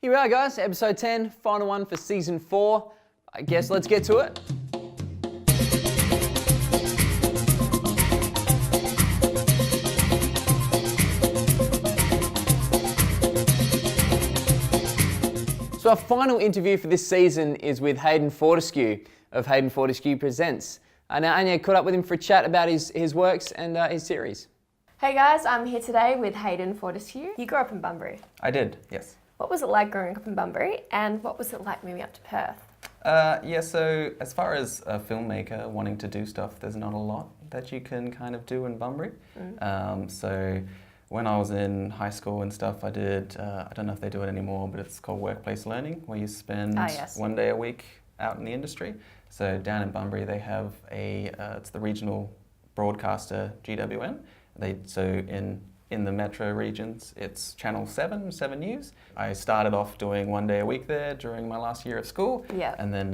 Here we are, guys, episode 10, final one for season 4. I guess let's get to it. So our final interview for this season is with Hayden Fortescue of Hayden Fortescue Presents. Now Anya caught up with him for a chat about his works and his series. Hey guys, I'm here today with Hayden Fortescue. You grew up in Bunbury. I did, yes. What was it like growing up in Bunbury, and what was it like moving up to Perth? So as far as a filmmaker wanting to do stuff, there's not a lot that you can kind of do in Bunbury. So when I was in high school and stuff, I did, I don't know if they do it anymore, but it's called workplace learning, where you spend one day a week out in the industry. So down in Bunbury, they have it's the regional broadcaster, GWN. In the metro regions, it's Channel 7 News. I started off doing one day a week there during my last year of school. Yeah. And then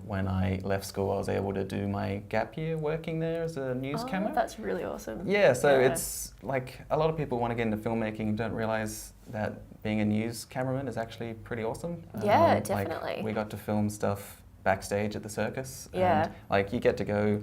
when I left school, I was able to do my gap year working there as a news camera. That's really awesome. Yeah, so it's like a lot of people want to get into filmmaking and don't realize that being a news cameraman is actually pretty awesome. Yeah, definitely. Like, we got to film stuff backstage at the circus. Yeah. And like you get to go,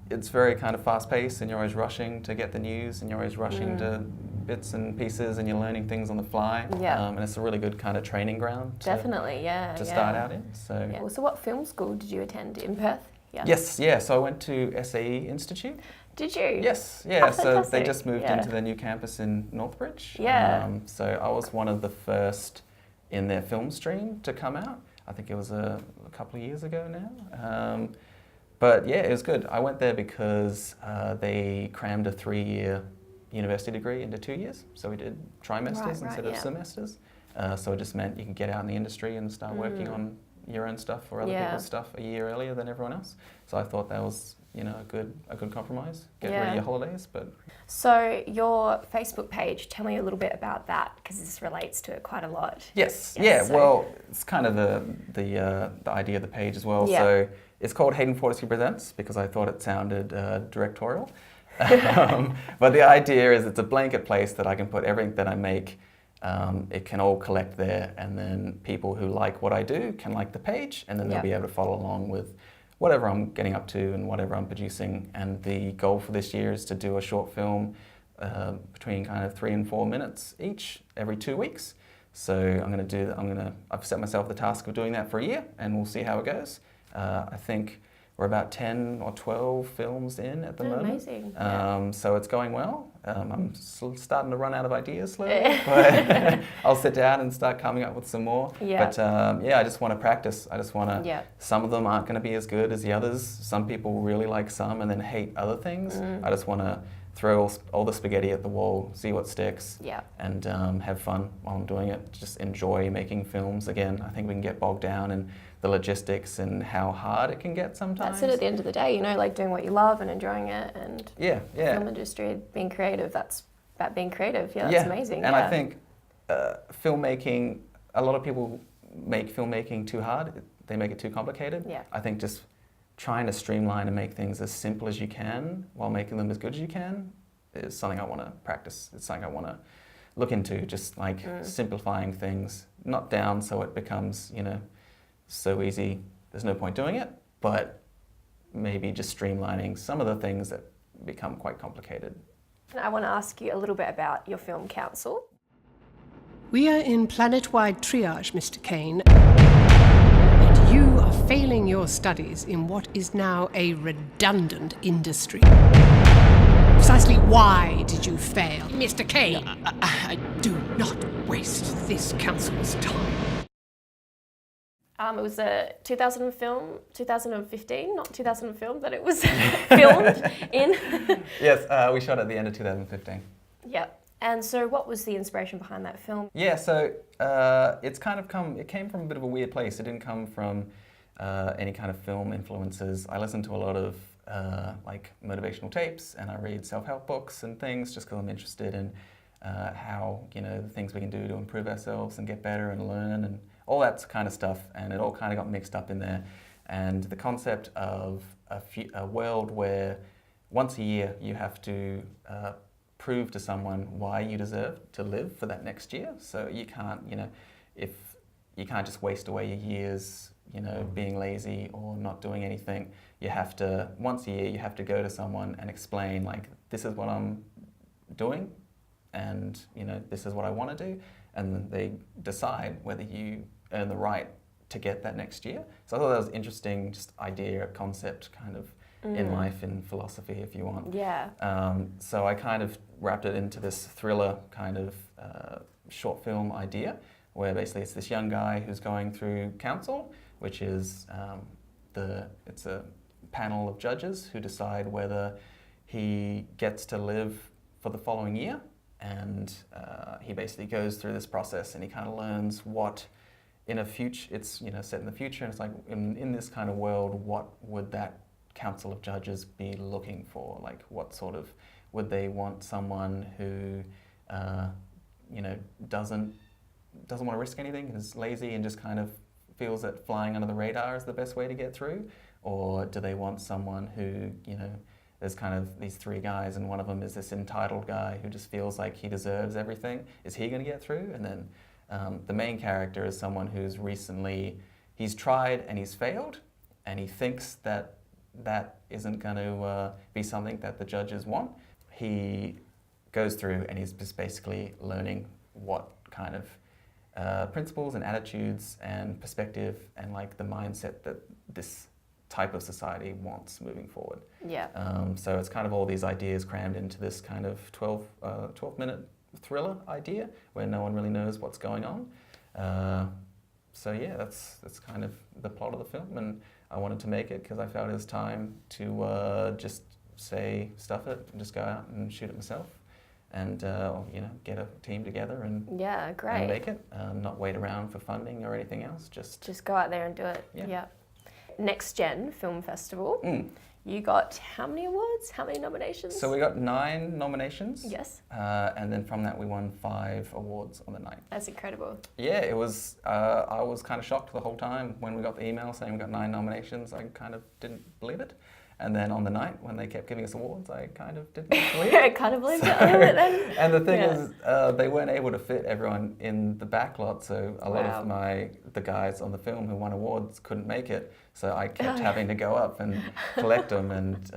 it's very kind of fast paced and you're always rushing to get the news and you're always rushing to bits and pieces and you're learning things on the fly. Yeah. And it's a really good kind of training ground to start out in. So. Yeah. So what film school did you attend in Perth? Yeah. Yes, yeah. So I went to SAE Institute. Did you? Yes, yeah. Oh, so they just moved into their new campus in Northbridge. Yeah. So I was one of the first in their film stream to come out. I think it was a couple of years ago now. But yeah, it was good. I went there because they crammed a 3-year university degree into 2 years. So we did trimesters instead of semesters. So it just meant you can get out in the industry and start working on your own stuff or other people's stuff a year earlier than everyone else. So I thought that was, a good compromise. Get rid of your holidays, but. So your Facebook page, tell me a little bit about that because this relates to it quite a lot. Yes. Well, it's kind of the idea of the page as well. So it's called Hayden Fortescue Presents because I thought it sounded directorial. But the idea is it's a blanket place that I can put everything that I make. It can all collect there, and then people who like what I do can like the page, and then they'll be able to follow along with whatever I'm getting up to and whatever I'm producing. And the goal for this year is to do a short film between kind of 3 and 4 minutes each every 2 weeks. So I've set myself the task of doing that for a year, and we'll see how it goes. I think we're about 10 or 12 films in at the moment. Amazing. So it's going well. I'm starting to run out of ideas slowly, but I'll sit down and start coming up with some more. Yeah. But I just want to practice. I just want to, some of them aren't going to be as good as the others. Some people really like some and then hate other things. I just want to throw all the spaghetti at the wall, see what sticks, and have fun while I'm doing it. Just enjoy making films. Again, I think we can get bogged down in the logistics and how hard it can get sometimes. That's it at the end of the day, like doing what you love and enjoying it, and the film industry, being creative, that's about being creative. That's amazing. And I think filmmaking, a lot of people make filmmaking too hard. They make it too complicated. I think just trying to streamline and make things as simple as you can while making them as good as you can is something I want to practice. It's something I want to look into, just like simplifying things, not down so it becomes, so easy, there's no point doing it, but maybe just streamlining some of the things that become quite complicated. I want to ask you a little bit about your film council. We are in planet-wide triage, Mr. Kane. And you are failing your studies in what is now a redundant industry. Precisely why did you fail, Mr. Kane? Do not waste this council's time. It was a 2015, not 2000 film, that it was filmed in. Yes, we shot at the end of 2015. Yep. And so what was the inspiration behind that film? Yeah, so it came from a bit of a weird place. It didn't come from any kind of film influences. I listened to a lot of like motivational tapes, and I read self-help books and things just because I'm interested in how, the things we can do to improve ourselves and get better and learn and all that kind of stuff, and it all kind of got mixed up in there. And the concept of a world where once a year you have to prove to someone why you deserve to live for that next year. So you can't, if you can't just waste away your years, you know, being lazy or not doing anything. You have to, once a year, you have to go to someone and explain, like, this is what I'm doing, and, you know, this is what I want to do, and then they decide whether you earn the right to get that next year. So I thought that was interesting, just idea, concept, kind of in life, in philosophy, if you want. Yeah. So I kind of wrapped it into this thriller kind of short film idea, where basically it's this young guy who's going through council, which is it's a panel of judges who decide whether he gets to live for the following year, and he basically goes through this process, and he kind of learns what in a future, it's, you know, set in the future, and it's like in this kind of world, what would that council of judges be looking for? Like, what sort of, would they want someone who you know, doesn't want to risk anything, is lazy and just kind of feels that flying under the radar is the best way to get through? Or do they want someone who, you know, there's kind of these three guys, and one of them is this entitled guy who just feels like he deserves everything. Is he going to get through? And then the main character is someone who's he's tried and he's failed, and he thinks that that isn't going to be something that the judges want. He goes through and he's just basically learning what kind of principles and attitudes and perspective and like the mindset that this type of society wants moving forward. Yeah. So it's kind of all these ideas crammed into this kind of 12-minute thriller idea where no one really knows what's going on. So yeah, that's kind of the plot of the film, and I wanted to make it because I felt it was time to just say stuff it and just go out and shoot it myself, and you know, get a team together and and make it. Not wait around for funding or anything else. Just go out there and do it. Yeah. Next Gen Film Festival. You got how many awards? How many nominations? So we got 9 nominations. Yes. And then from that we won 5 awards on the night. That's incredible. Yeah, it was. I was kind of shocked the whole time when we got the email saying we got 9 nominations. I kind of didn't believe it. And then on the night when they kept giving us awards, I kind of didn't believe it. I kind of believed it a little bit then. And the thing is, they weren't able to fit everyone in the back lot, so a lot of the guys on the film who won awards couldn't make it. So I kept having to go up and collect them and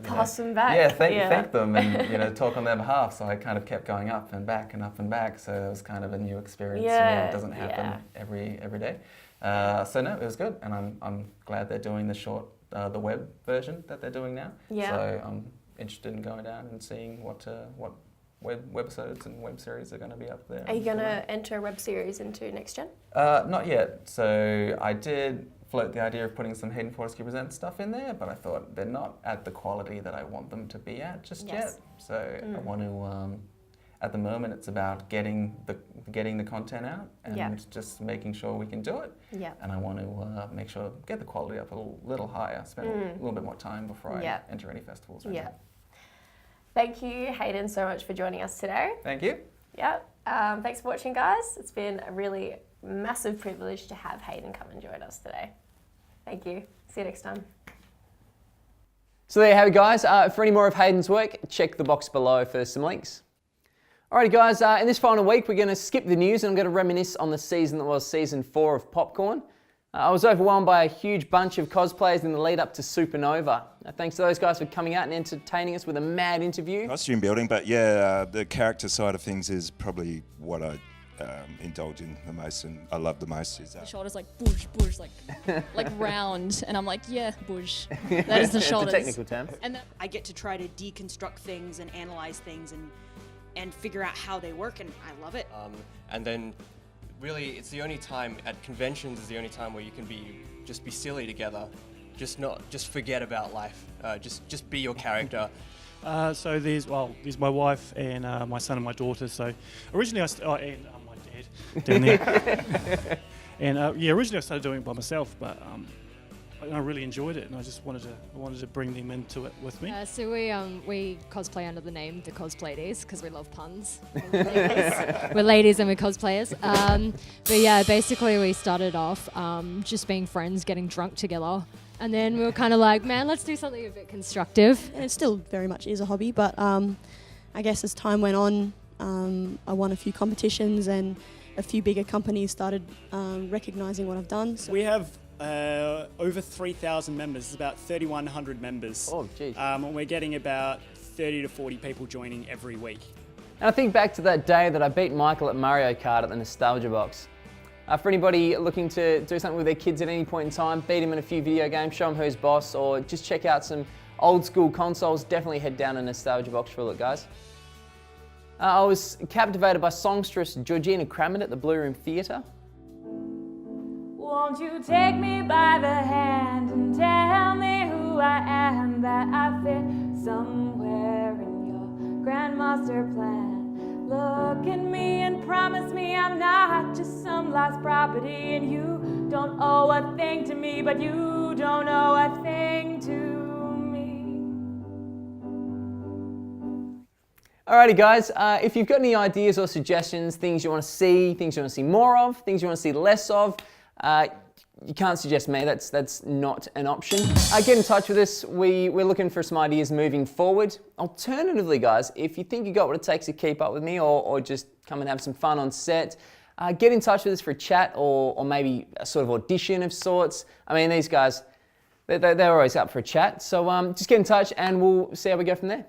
pass them back. Yeah, thank them and, you know, talk on their behalf. So I kind of kept going up and back and up and back. So it was kind of a new experience. Yeah, it doesn't happen every day. So no, it was good, and I'm glad they're doing the web version that they're doing now. Yeah. So I'm interested in going down and seeing what webisodes and web series are going to be up there. Are you going to enter a web series into Next Gen? Not yet. So I did float the idea of putting some Hayden Fortescue Presents stuff in there, but I thought they're not at the quality that I want them to be at just yet. So I want to, at the moment, it's about getting the content out and just making sure we can do it. Yeah. And I want to make sure, get the quality up a little higher, spend a little bit more time before I enter any festivals. Right now. Thank you, Hayden, so much for joining us today. Thank you. Yeah. Thanks for watching, guys. It's been a really massive privilege to have Hayden come and join us today. Thank you. See you next time. So there you have it, guys. For any more of Hayden's work, check the box below for some links. Alrighty, guys, in this final week, we're going to skip the news and I'm going to reminisce on the season that was season 4 of Popcorn. I was overwhelmed by a huge bunch of cosplayers in the lead up to Supernova. Thanks to those guys for coming out and entertaining us with a mad interview. Costume building, but yeah, the character side of things is probably what I indulge in the most and I love the most. Is the shoulders like bush, like round, and I'm like, yeah, bush. That is the shoulders. It's a technical term. And I get to try to deconstruct things and analyze things and figure out how they work, and I love it. And then really it's the only time at conventions is the only time where you can just be silly together, just forget about life, just be your character. So there's my wife and my son and my daughter. So originally and my dad down there. And originally I started doing it by myself, but I really enjoyed it, and I just wanted to bring them into it with me. So we cosplay under the name the Cosplaydies because we love puns. We're ladies and we're cosplayers. But yeah, basically we started off just being friends, getting drunk together, and then we were kind of like, man, let's do something a bit constructive. And it still very much is a hobby, but I guess as time went on, I won a few competitions and a few bigger companies started recognising what I've done. So. We have over 3,000 members. It's about 3,100 members. Oh, geez. And we're getting about 30 to 40 people joining every week. And I think back to that day that I beat Michael at Mario Kart at the Nostalgia Box. For anybody looking to do something with their kids at any point in time, beat them in a few video games, show them who's boss, or just check out some old school consoles, definitely head down to Nostalgia Box for a look, guys. I was captivated by songstress Georgina Crammond at the Blue Room Theatre. Won't you take me by the hand and tell me who I am, that I fit somewhere in your grandmaster plan? Look at me and promise me I'm not just some lost property, and you don't owe a thing to me, but you don't owe a thing to me. Alrighty guys, if you've got any ideas or suggestions, things you want to see, things you want to see more of, things you want to see less of, you can't suggest me, that's not an option. Get in touch with us, we're looking for some ideas moving forward. Alternatively guys, if you think you got what it takes to keep up with me or just come and have some fun on set, get in touch with us for a chat or maybe a sort of audition of sorts. I mean, these guys, they're always up for a chat, so just get in touch and we'll see how we go from there.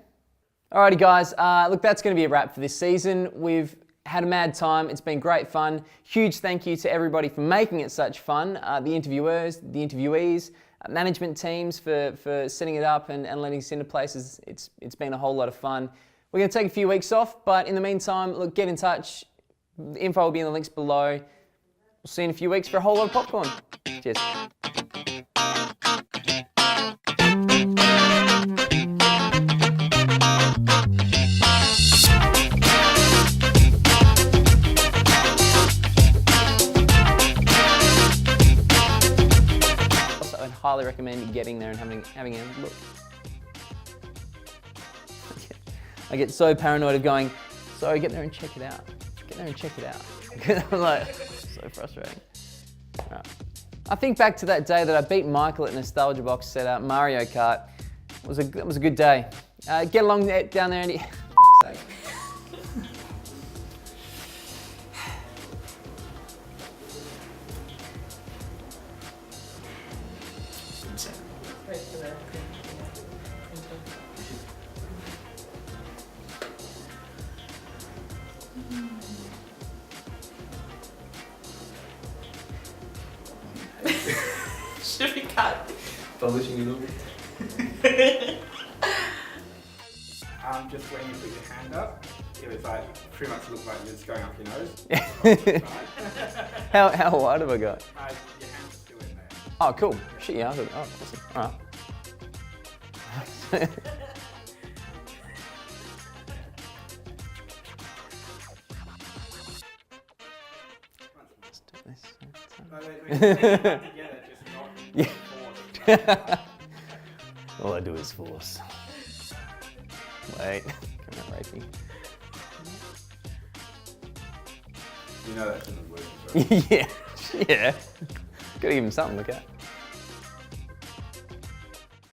Alrighty guys, look, that's going to be a wrap for this season. We've had a mad time, it's been great fun. Huge thank you to everybody for making it such fun. The interviewers, the interviewees, management teams for setting it up and letting us into places. It's been a whole lot of fun. We're going to take a few weeks off, but in the meantime, look, get in touch. The info will be in the links below. We'll see you in a few weeks for a whole lot of popcorn. Cheers. Highly recommend getting there and having a look. I get so paranoid of going, sorry, get there and check it out. Get there and check it out. I'm like, so frustrating. Right. I think back to that day that I beat Michael at Nostalgia Box set up Mario Kart. It was a good day. Get along down there and sake. Should we cut? Publishing it over. Just when you put your hand up, it was like pretty much looked like you're just going up your nose. How wide have I got? Your hands are still in there. Oh, cool. Shit, yeah. Oh, awesome. All right. Yeah. All I do is force. Wait, come on, rape me. You know that shouldn't work, right? Yeah. Gotta give him something to look at.